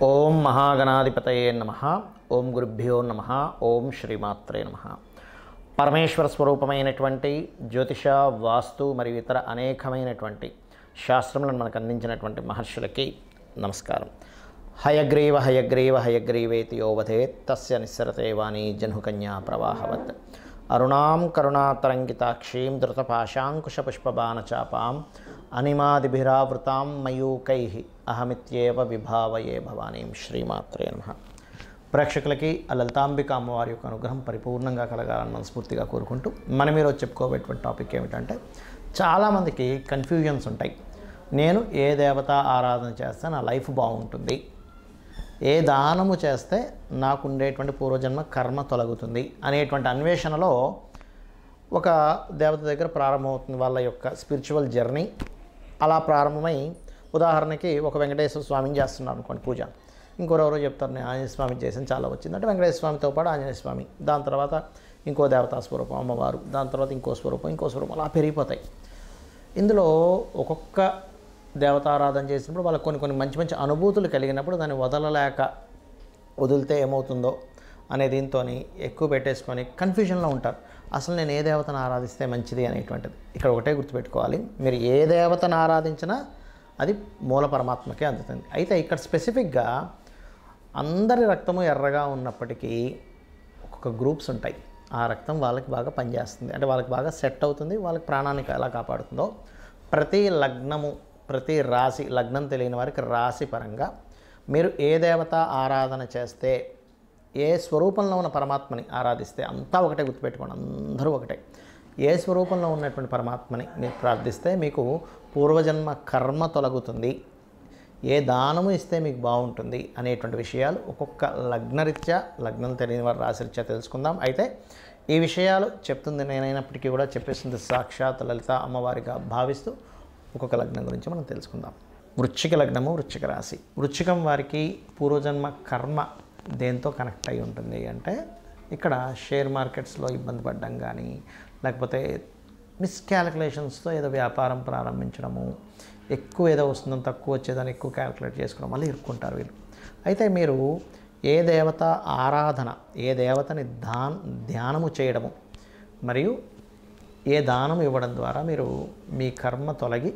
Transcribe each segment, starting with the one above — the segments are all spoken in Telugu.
ఓం మహాగణాధిపతయే నమః. ఓం గురుభ్యో నమః. ఓం శ్రీమాత్రే నమః. పరమేశ్వర స్వరూపమైనటువంటి జ్యోతిష, వాస్తు మరియు ఇతర అనేకమైనటువంటి శాస్త్రములను మనకు అందించినటువంటి మహర్షులకి నమస్కారం. హయగ్రీవ హయగ్రీవ హయగ్రీవేతి యోవధేత్ తస్య నిస్సరతే వాణి జహ్నుకన్యా ప్రవాహవత్. అరుణాం కరుణాతరంగితాక్షీం ధృతపాశాంకుశపుష్పబాణచాపాం అనిమాదిభిరావృతాం మయూకైః అహమిత్యేవ విభావయే భవానీం. శ్రీమాత్రే నమః. ప్రేక్షకులకి ఆ లలితాంబిక అమ్మవారి యొక్క అనుగ్రహం పరిపూర్ణంగా కలగాలని మనస్ఫూర్తిగా కోరుకుంటూ మనం ఈరోజు చెప్పుకోబోయేటువంటి టాపిక్ ఏమిటంటే, చాలామందికి కన్ఫ్యూజన్స్ ఉంటాయి. నేను ఏ దేవత ఆరాధన చేస్తే నా లైఫ్ బాగుంటుంది, ఏ దానము చేస్తే నాకు ఉండేటువంటి పూర్వజన్మ కర్మ తొలగుతుంది అనేటువంటి అన్వేషణలో ఒక దేవత దగ్గర ప్రారంభమవుతుంది వాళ్ళ యొక్క స్పిరిచువల్ జర్నీ. అలా ప్రారంభమై ఉదాహరణకి ఒక వెంకటేశ్వర స్వామిని చేస్తున్నారు అనుకోండి పూజ, ఇంకోరెవరో చెప్తారు నేను ఆంజనేయ స్వామి చేసిన చాలా వచ్చింది అంటే వెంకటేశ్వర స్వామితో పాటు ఆంజనేయ స్వామి, దాని తర్వాత ఇంకో దేవతా స్వరూపం అమ్మవారు, దాని తర్వాత ఇంకో స్వరూపం అలా పెరిగిపోతాయి. ఇందులో ఒక్కొక్క దేవతారాధన చేసినప్పుడు వాళ్ళకి కొన్ని మంచి అనుభూతులు కలిగినప్పుడు దాన్ని వదిలితే ఏమవుతుందో అనే దీంతో ఎక్కువ పెట్టేసుకొని కన్ఫ్యూజన్లో ఉంటారు. అసలు నేను ఏ దేవతను ఆరాధిస్తే మంచిది అనేటువంటిది ఇక్కడ ఒకటే గుర్తుపెట్టుకోవాలి. మీరు ఏ దేవతను ఆరాధించినా అది మూల పరమాత్మకే అందుతుంది. అయితే ఇక్కడ స్పెసిఫిక్గా అందరి రక్తము ఎర్రగా ఉన్నప్పటికీ ఒక్కొక్క గ్రూప్స్ ఉంటాయి. ఆ రక్తం వాళ్ళకి బాగా పనిచేస్తుంది, అంటే వాళ్ళకి బాగా సెట్ అవుతుంది, వాళ్ళకి ప్రాణాన్ని ఎలా కాపాడుతుందో. ప్రతి లగ్నము, ప్రతి రాశి, లగ్నం తెలియని వారికి రాశి పరంగా మీరు ఏ దేవత ఆరాధన చేస్తే, ఏ స్వరూపంలో ఉన్న పరమాత్మని ఆరాధిస్తే అంతా ఒకటే గుర్తుపెట్టుకోండి, అందరూ ఒకటే. ఏ స్వరూపంలో ఉన్నటువంటి పరమాత్మని మీరు ప్రార్థిస్తే మీకు పూర్వజన్మ కర్మ తొలగుతుంది, ఏ దానము ఇస్తే మీకు బాగుంటుంది అనేటువంటి విషయాలు ఒక్కొక్క లగ్నరీత్యా, లగ్నం తెలియని వారి రాశిరీత్యా తెలుసుకుందాం. అయితే ఈ విషయాలు చెప్తుంది నేనైనప్పటికీ కూడా చెప్పేస్తుంది సాక్షాత్ లలిత అమ్మవారిగా భావిస్తూ ఒక్కొక్క లగ్నం గురించి మనం తెలుసుకుందాం. వృశ్చిక లగ్నము, వృశ్చిక రాశి. వృశ్చికం వారికి పూర్వజన్మ కర్మ దేంతో కనెక్ట్ అయి ఉంటుంది అంటే, ఇక్కడ షేర్ మార్కెట్స్లో ఇబ్బంది పడడం కానీ, లేకపోతే మిస్క్యాలిక్యులేషన్స్తో ఏదో వ్యాపారం ప్రారంభించడము, ఎక్కువ ఏదో వస్తుందని తక్కువ వచ్చేదాన్ని ఎక్కువ క్యాలిక్యులేట్ చేసుకోవడం వల్ల ఇరుక్కుంటారు వీళ్ళు. అయితే మీరు ఏ దేవత ఆరాధన, ఏ దేవతని ధ్యానము చేయడము మరియు ఏ దానం ఇవ్వడం ద్వారా మీరు మీ కర్మ తొలగి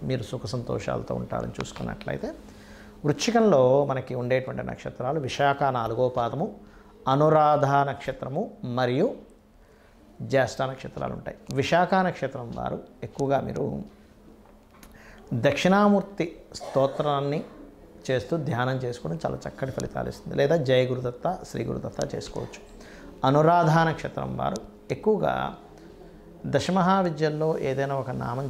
మీరు సుఖ సంతోషాలతో ఉంటారని చూసుకున్నట్లయితే, వృశ్చికంలో మనకి ఉండేటువంటి నక్షత్రాలు విశాఖ 4వ పాదము, అనురాధ నక్షత్రము మరియు జ్యేష్ఠ నక్షత్రాలు ఉంటాయి. విశాఖ నక్షత్రం వారు ఎక్కువగా మీరు దక్షిణామూర్తి స్తోత్రాన్ని చేస్తూ ధ్యానం చేసుకోవడం చాలా చక్కటి ఫలితాలు ఇస్తుంది, లేదా జయ గురుదత్త, శ్రీ గురుదత్త చేసుకోవచ్చు. అనురాధ నక్షత్రం వారు ఎక్కువగా దశమహావిద్యల్లో ఏదైనా ఒక నామం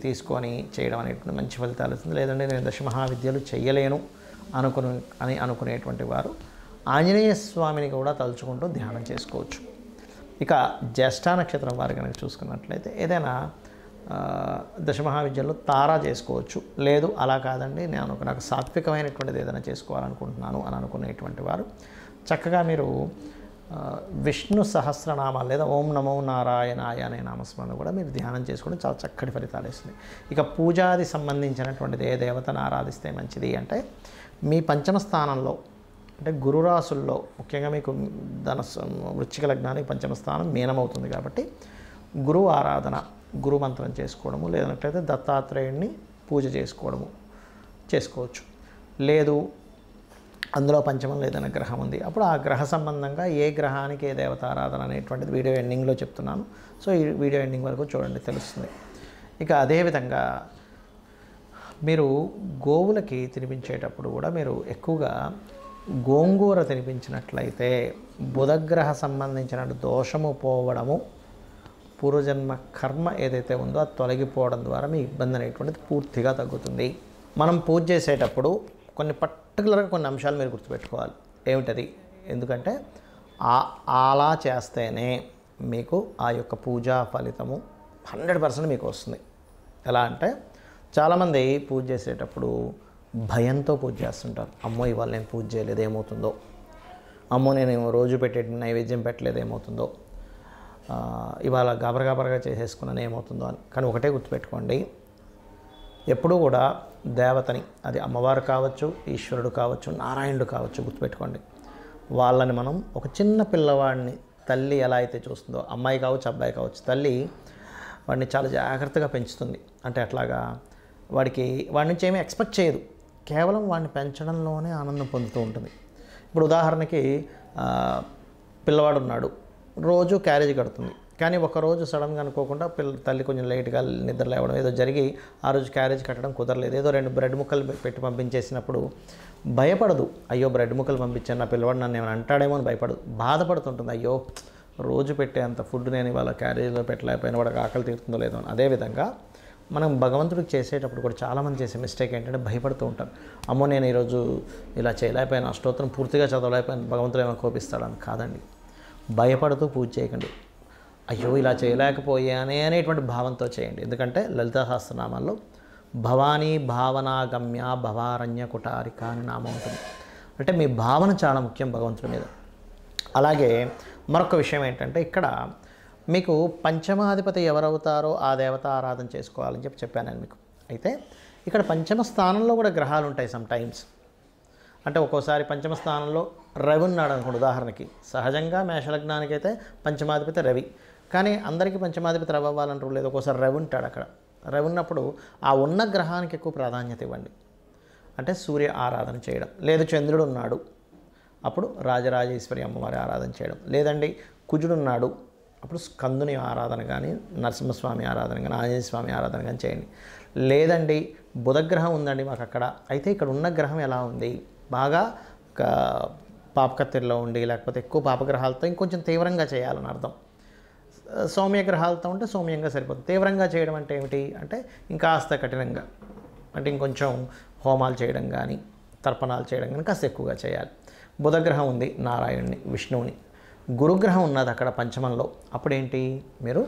తీసుకొని చేయడం అనేటువంటి మంచి ఫలితాలు ఇస్తుంది. లేదంటే నేను దశమహావిద్యలు చేయలేను అనుకునేటువంటి వారు ఆంజనేయ స్వామిని కూడా తలుచుకుంటూ ధ్యానం చేసుకోవచ్చు. ఇక జ్యేష్ఠ నక్షత్రం వారు కనుక చూసుకున్నట్లయితే ఏదైనా దశమహావిద్యల్లో తారా చేసుకోవచ్చు. లేదు అలా కాదండి నాకు సాత్వికమైనటువంటిది ఏదైనా చేసుకోవాలనుకుంటున్నాను అని అనుకునేటువంటి వారు చక్కగా మీరు విష్ణు సహస్రనామాలు లేదా ఓం నమో నారాయణాయ అనే నామస్మరణ కూడా మీరు ధ్యానం చేసుకోవడం చాలా చక్కటి ఫలితాలు ఇస్తుంది. ఇక పూజాది సంబంధించినటువంటిది ఏ దేవతను ఆరాధిస్తే మంచిది అంటే, మీ పంచమ స్థానంలో అంటే గురురాశుల్లో ముఖ్యంగా మీకు వృశ్చిక లగ్నానికి పంచమ స్థానం మీనమవుతుంది కాబట్టి గురువు ఆరాధన, గురు మంత్రం చేసుకోవడము, లేదంటే దత్తాత్రేయుడిని పూజ చేసుకోవచ్చు. లేదు అందులో పంచమం లేదన్న గ్రహం ఉంది, అప్పుడు ఆ గ్రహ సంబంధంగా ఏ గ్రహానికి ఏ దేవతారాధన అనేటువంటిది వీడియో ఎండింగ్లో చెప్తున్నాను. సో ఈ వీడియో ఎండింగ్ వరకు చూడండి, తెలుస్తుంది. ఇక అదేవిధంగా మీరు గోవులకి తినిపించేటప్పుడు కూడా మీరు ఎక్కువగా గోంగూర తినిపించినట్లయితే బుధగ్రహ సంబంధించిన దోషము పోవడము, పూర్వజన్మ కర్మ ఏదైతే ఉందో అది తొలగిపోవడం ద్వారా మీ ఇబ్బంది అనేటువంటిది పూర్తిగా తగ్గుతుంది. మనం పూజ చేసేటప్పుడు పర్టికులర్గా కొన్ని అంశాలు మీరు గుర్తుపెట్టుకోవాలి. ఏమిటది? ఎందుకంటే అలా చేస్తేనే మీకు ఆ యొక్క పూజా ఫలితము 100% మీకు వస్తుంది. ఎలా అంటే, చాలామంది పూజ చేసేటప్పుడు భయంతో పూజ చేస్తుంటారు. అమ్మో ఇవాళ నేను పూజ చేయలేదు ఏమవుతుందో, అమ్మో నేను రోజు పెట్టే నైవేద్యం పెట్టలేదు ఏమవుతుందో, ఇవాళ గాబరగా చేసేసుకున్నాను ఏమవుతుందో అని. కానీ ఒకటే గుర్తుపెట్టుకోండి, ఎప్పుడూ కూడా దేవతని, అది అమ్మవారు కావచ్చు, ఈశ్వరుడు కావచ్చు, నారాయణుడు కావచ్చు, గుర్తుపెట్టుకోండి. వాళ్ళని మనం ఒక చిన్న పిల్లవాడిని తల్లి ఎలా అయితే చూస్తుందో, అమ్మాయి కావచ్చు, అబ్బాయి కావచ్చు, తల్లి వాడిని చాలా జాగ్రత్తగా పెంచుతుంది. అంటే అట్లాగా వాడి నుంచి ఏమీ ఎక్స్పెక్ట్ చేయదు, కేవలం వాడిని పెంచడంలోనే ఆనందం పొందుతూ ఉంటుంది. ఇప్పుడు ఉదాహరణకి పిల్లవాడు ఉన్నాడు, రోజు క్యారేజ్ కడుతుంది. కానీ ఒకరోజు సడన్గా అనుకోకుండా తల్లి కొంచెం లేట్గా నిద్ర లేవడం ఏదో జరిగి ఆ రోజు క్యారేజ్ కట్టడం కుదరలేదు. ఏదో 2 బ్రెడ్ ముక్కలు పెట్టి పంపించేసినప్పుడు భయపడదు. అయ్యో బ్రెడ్ ముక్కలు పంపించాను, నా పిల్లవాడు నన్ను ఏమైనా అంటాడేమో అని భయపడదు, బాధపడుతుంటుంది. అయ్యో రోజు పెట్టే అంత ఫుడ్ నేను ఇవాళ క్యారేజ్లో పెట్టలేకపోయినా వాడికి ఆకలి తీరుతుందో లేదో అని. అదేవిధంగా మనం భగవంతుడికి చేసేటప్పుడు కూడా చాలామంది చేసే మిస్టేక్ ఏంటంటే భయపడుతూ ఉంటారు. అమ్మో నేను ఈరోజు ఇలా చేయలేకపోయాను, అష్టోత్తరం పూర్తిగా చదవలేకపోయాను, భగవంతుడు ఏమైనా కోపిస్తాడని. కాదండి, భయపడుతూ పూజ చేయకండి. అయ్యో ఇలా చేయలేకపోయానే అనేటువంటి భావంతో చేయండి. ఎందుకంటే లలితా సహస్రనామాల్లో భవానీ భావనాగమ్య భవారణ్య కుటారిక అని నామం ఉంటుంది. అంటే మీ భావన చాలా ముఖ్యం భగవంతుడి మీద. అలాగే మరొక విషయం ఏంటంటే ఇక్కడ మీకు పంచమాధిపతి ఎవరవుతారో ఆ దేవత ఆరాధన చేసుకోవాలని చెప్పాను నేను మీకు. అయితే ఇక్కడ పంచమ స్థానంలో కూడా గ్రహాలు ఉంటాయి సమ్ టైమ్స్. అంటే ఒక్కోసారి పంచమ స్థానంలో రవి ఉన్నాడు అనుకోండి. ఉదాహరణకి సహజంగా మేషలగ్నానికి అయితే పంచమాధిపతి రవి, కానీ అందరికీ పంచమాధిపతి రవి అవ్వాలంటారు లేదు. ఒక్కోసారి రవి ఉంటాడు అక్కడ. రవి ఉన్నప్పుడు ఆ ఉన్న గ్రహానికి ఎక్కువ ప్రాధాన్యత ఇవ్వండి. అంటే సూర్య ఆరాధన చేయడం, లేదు చంద్రుడు ఉన్నాడు అప్పుడు రాజరాజేశ్వరి అమ్మవారి ఆరాధన చేయడం, లేదండి కుజుడు ఉన్నాడు అప్పుడు స్కందుని ఆరాధన కానీ, నరసింహస్వామి ఆరాధన కానీ, ఆంజనేయ స్వామి ఆరాధన కానీ చేయండి. లేదండి బుధగ్రహం ఉందండి మాకు అక్కడ, అయితే ఇక్కడ ఉన్న గ్రహం ఎలా ఉంది, బాగా పాపకత్తిరిలో ఉండి లేకపోతే ఎక్కువ పాపగ్రహాలతో ఇంకొంచెం తీవ్రంగా చేయాలని అర్థం. సౌమ్య గ్రహాలతో ఉంటే సౌమ్యంగా సరిపోతుంది. తీవ్రంగా చేయడం అంటే ఏమిటి అంటే ఇంకాస్త కఠినంగా, అంటే ఇంకొంచెం హోమాలు చేయడం కానీ తర్పణాలు చేయడం కానీ కాస్త ఎక్కువగా చేయాలి. బుధగ్రహం ఉంది నారాయణుని, విష్ణువుని. గురుగ్రహం ఉన్నది అక్కడ పంచమంలో, అప్పుడేంటి మీరు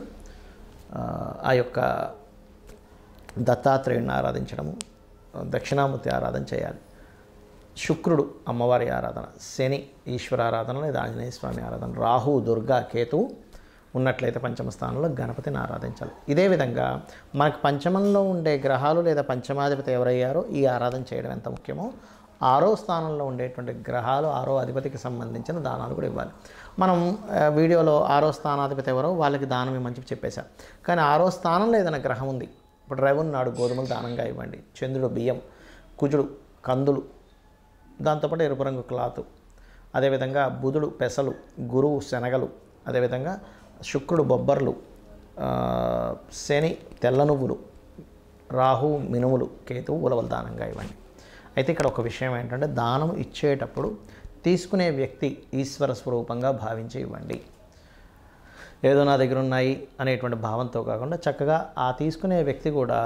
ఆ యొక్క దత్తాత్రేయుని ఆరాధించడము, దక్షిణామూర్తి ఆరాధన చేయాలి. శుక్రుడు అమ్మవారి ఆరాధన, శని ఈశ్వర ఆరాధన లేదా ఆంజనేయ స్వామి ఆరాధన, రాహు దుర్గా కేతు ఉన్నట్లయితే పంచమ స్థానంలో గణపతిని ఆరాధించాలి. ఇదే విధంగా మనకు పంచమంలో ఉండే గ్రహాలు లేదా పంచమాధిపతి ఎవరయ్యారో ఈ ఆరాధన చేయడం ఎంత ముఖ్యమో, 6వ స్థానంలో ఉండేటువంటి గ్రహాలు 6వ అధిపతికి సంబంధించిన దానాలు కూడా ఇవ్వాలి. మనం వీడియోలో 6వ స్థానాధిపతి ఎవరో వాళ్ళకి దానం ఇవ్వమని చెప్పేశాం. కానీ 6వ స్థానంలో ఏదైనా గ్రహం ఉంది, ఇప్పుడు రవి ఉన్నాడు, గోధుమలు దానంగా ఇవ్వండి. చంద్రుడు బియ్యం, కుజుడు కందులు, దాంతోపాటు ఎరుపు రంగు క్లాతు, అదేవిధంగా బుధుడు పెసలు, గురువు శనగలు, అదేవిధంగా శుక్రుడు బొబ్బర్లు, శని తెల్ల నువ్వులు, రాహు మినుములు, కేతువు ఉలవలు దానంగా ఇవ్వండి. అయితే ఇక్కడ ఒక విషయం ఏంటంటే దానం ఇచ్చేటప్పుడు తీసుకునే వ్యక్తి ఈశ్వర స్వరూపంగా భావించి ఇవ్వండి. ఏదో నా దగ్గర ఉన్నాయి అనేటువంటి భావంతో కాకుండా చక్కగా ఆ తీసుకునే వ్యక్తి కూడా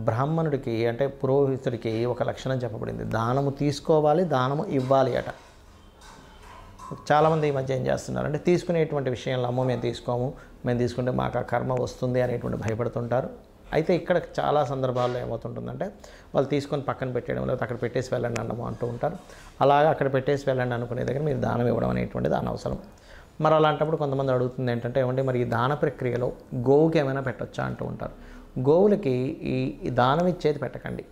బ్రాహ్మణుడికి అంటే పురోహితుడికి ఒక లక్షణం చెప్పబడింది, దానము తీసుకోవాలి, దానము ఇవ్వాలి అట. చాలామంది ఈ మధ్య ఏం చేస్తున్నారంటే తీసుకునేటువంటి విషయంలో అమ్మో మేము తీసుకోము, మేము తీసుకుంటే మాకు ఆ కర్మ వస్తుంది అనేటువంటి భయపడుతుంటారు. అయితే ఇక్కడ చాలా సందర్భాల్లో ఏమవుతుంటుందంటే వాళ్ళు తీసుకొని పక్కన పెట్టేయడం లేదా అక్కడ పెట్టేసి వెళ్ళండి అన్నమో అంటూ ఉంటారు. అలాగా అక్కడ పెట్టేసి వెళ్ళండి అనుకునే దగ్గర మీరు దానం ఇవ్వడం అనేటువంటిది అనవసరం. మరి అలాంటప్పుడు కొంతమంది అడుగుతుంది ఏంటంటే ఏమంటే మరి ఈ దాన ప్రక్రియలో గోవుకి ఏమైనా పెట్టొచ్చా అంటూ ఉంటారు. గోవులకి ఈ దానం ఇచ్చేది పెట్టకండి.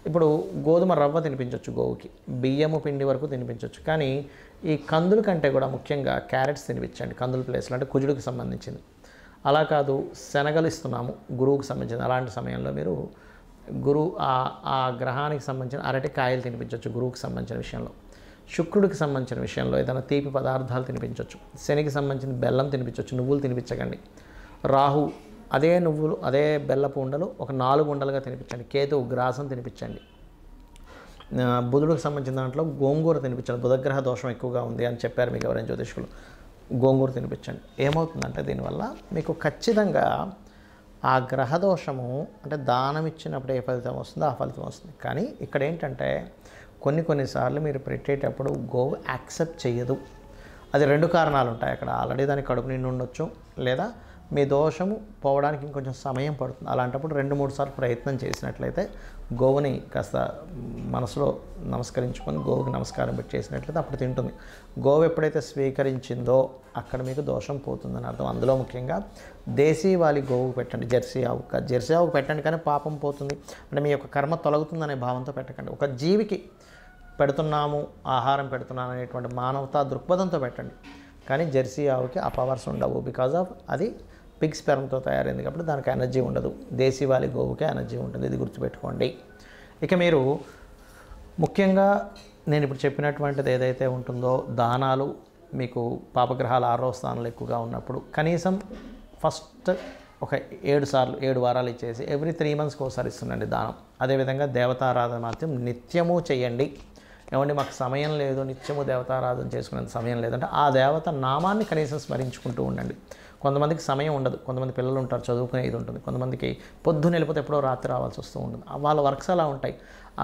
ఇప్పుడు గోధుమ రవ్వ తినిపించవచ్చు గోవుకి, బియ్యము పిండి వరకు తినిపించవచ్చు, కానీ ఈ కందుల కంటే కూడా ముఖ్యంగా క్యారెట్స్ తినిపించండి కందుల ప్లేస్లో, అంటే కుజుడికి సంబంధించింది. అలా కాదు శనగలు ఇస్తున్నాము గురువుకి సంబంధించింది, అలాంటి సమయంలో మీరు ఆ గ్రహానికి సంబంధించిన అరటికాయలు తినిపించవచ్చు గురువుకి సంబంధించిన విషయంలో. శుక్రుడికి సంబంధించిన విషయంలో ఏదైనా తీపి పదార్థాలు తినిపించవచ్చు. శనికి సంబంధించిన బెల్లం తినిపించవచ్చు, నువ్వులు తినిపించకండి. రాహు అదే నువ్వులు అదే బెల్లపు ఉండలు ఒక 4 ఉండలుగా తినిపించండి. కేతువు గ్రాసం తినిపించండి. బుధుడికి సంబంధించిన దాంట్లో గోంగూర తినిపించండి. బుధగ్రహ దోషం ఎక్కువగా ఉంది అని చెప్పారు మీకు ఎవరైనా జ్యోతిష్కులు, గోంగూర తినిపించండి. ఏమవుతుందంటే దీనివల్ల మీకు ఖచ్చితంగా ఆ గ్రహదోషము అంటే దానం ఇచ్చినప్పుడు ఏ ఫలితం వస్తుందో ఆ ఫలితం వస్తుంది. కానీ ఇక్కడ ఏంటంటే కొన్నిసార్లు మీరు పెట్టేటప్పుడు గోవు యాక్సెప్ట్ చేయదు. అది 2 కారణాలు ఉంటాయి అక్కడ. ఆల్రెడీ దానికి కడుపు నిండి ఉండొచ్చు, లేదా మీ దోషము పోవడానికి ఇంకొంచెం సమయం పడుతుంది. అలాంటప్పుడు 2-3 సార్లు ప్రయత్నం చేసినట్లయితే గోవుని కాస్త మనసులో నమస్కరించుకొని గోవుకి నమస్కారం పెట్టి చేసినట్లయితే అప్పుడు తింటుంది. గోవు ఎప్పుడైతే స్వీకరించిందో అక్కడ మీకు దోషం పోతుందని అర్థం. అందులో ముఖ్యంగా దేశీవాలి గోవుకు పెట్టండి, జెర్సీ ఆవుకు పెట్టండి. కానీ పాపం పోతుంది అంటే మీ యొక్క కర్మ తొలగుతుందనే భావంతో పెట్టకండి. ఒక జీవికి పెడుతున్నాము, ఆహారం పెడుతున్నాను అనేటువంటి మానవతా దృక్పథంతో పెట్టండి. కానీ జెర్సీ ఆవుకి ఆ పవర్స్ ఉండవు. బికాజ్ ఆఫ్ అది పిగ్ స్పెర్మ్తో తయారైంది కాబట్టి దానికి ఎనర్జీ ఉండదు. దేశీవాలి గోవుకే ఎనర్జీ ఉంటుంది. ఇది గుర్తుపెట్టుకోండి. ఇక మీరు ముఖ్యంగా నేను ఇప్పుడు చెప్పినటువంటిది ఏదైతే ఉంటుందో దానాలు, మీకు పాపగ్రహాలు 6వ స్థానంలో ఎక్కువగా ఉన్నప్పుడు కనీసం ఫస్ట్ ఒక 7 వారాలు ఇచ్చేసి ఎవ్రీ 3 మంత్స్కి ఒకసారి ఇస్తుండండి దానం. అదేవిధంగా దేవతారాధన మాత్రం నిత్యము చేయండి. ఏమండి మాకు సమయం లేదు, నిత్యము దేవతారాధన చేసుకునేంత సమయం లేదంటే ఆ దేవత నామాన్ని కనీసం స్మరించుకుంటూ ఉండండి. కొంతమందికి సమయం ఉండదు, కొంతమంది పిల్లలు ఉంటారు, చదువుకునేది ఉంటుంది, కొంతమందికి పొద్దున్న వెళ్ళిపోతే ఎప్పుడో రాత్రి రావాల్సి వస్తూ ఉంటుంది. వాళ్ళ వర్క్స్ అలా ఉంటాయి.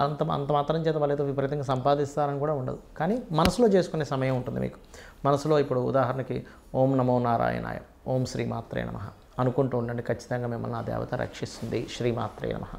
అంత మాత్రం చేత వాళ్ళు ఏదో విపరీతంగా సంపాదిస్తారని కూడా ఉండదు. కానీ మనసులో చేసుకునే సమయం ఉంటుంది మీకు. మనసులో ఇప్పుడు ఉదాహరణకి ఓం నమో నారాయణాయ, ఓం శ్రీమాత్రే నమః అనుకుంటూ ఉండండి. ఖచ్చితంగా మిమ్మల్ని ఆ దేవత రక్షిస్తుంది. శ్రీమాత్రే నమః.